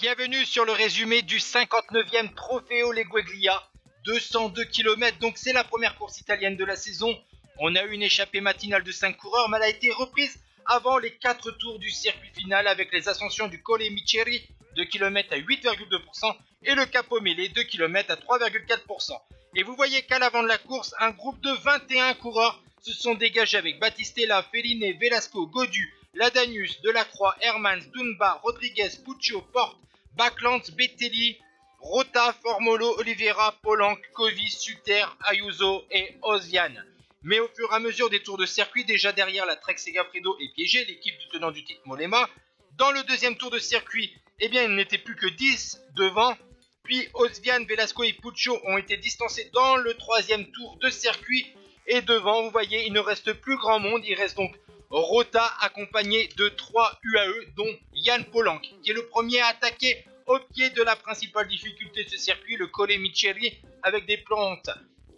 Bienvenue sur le résumé du 59e Trofeo Laigueglia, 202 km, donc c'est la première course italienne de la saison. On a eu une échappée matinale de 5 coureurs, mais elle a été reprise avant les 4 tours du circuit final avec les ascensions du Colle Miceri, 2 km à 8,2% et le Capomele, 2 km à 3,4%. Et vous voyez qu'à l'avant de la course, un groupe de 21 coureurs se sont dégagés avec Battistella, Fellini, Velasco, Godu, Ladanius, Delacroix, Hermans, Dunbar, Rodriguez, Puccio, Porte, Backlands, Bettelli, Rota, Formolo, Oliveira, Polanc, Covi, Suter, Ayuso et Ozian. Mais au fur et à mesure des tours de circuit, déjà derrière la Trek Segafredo est piégée, l'équipe du tenant du titre Mollema. Dans le deuxième tour de circuit, eh bien, il n'était plus que 10 devant. Puis Ozian, Velasco et Puccio ont été distancés dans le troisième tour de circuit. Et devant, vous voyez, il ne reste plus grand monde. Il reste donc Rota accompagné de 3 UAE, dont Jan Polanc, qui est le premier à attaquer au pied de la principale difficulté de ce circuit, le Colle Miceri, avec des plantes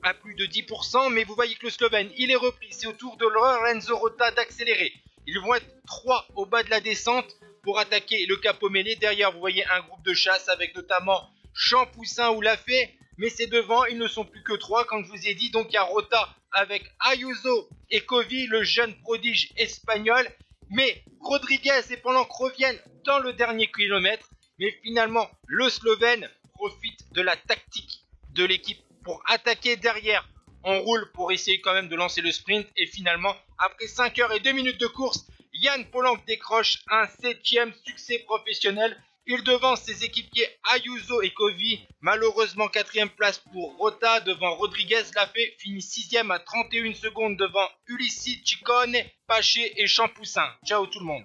à plus de 10%, mais vous voyez que le Slovène, il est repris, c'est au tour de Lorenzo Rota d'accélérer. Ils vont être 3 au bas de la descente pour attaquer le Capomele. Derrière, vous voyez un groupe de chasse avec notamment Champoussin ou Lafay, mais c'est devant, ils ne sont plus que 3, comme je vous ai dit. Donc il y a Rota avec Ayuso et Covi, le jeune prodige espagnol, mais Rodriguez et Polanc reviennent dans le dernier kilomètre, mais finalement le Slovène profite de la tactique de l'équipe pour attaquer derrière. On roule pour essayer quand même de lancer le sprint et finalement, après 5 heures et 2 minutes de course, Jan Polanc décroche un 7e succès professionnel. Il devance ses équipiers Ayuso et Covi. Malheureusement 4e place pour Rota devant Rodriguez. Lafay finit 6e à 31 secondes devant Ulissi, Ciccone, Paché et Champoussin. Ciao tout le monde.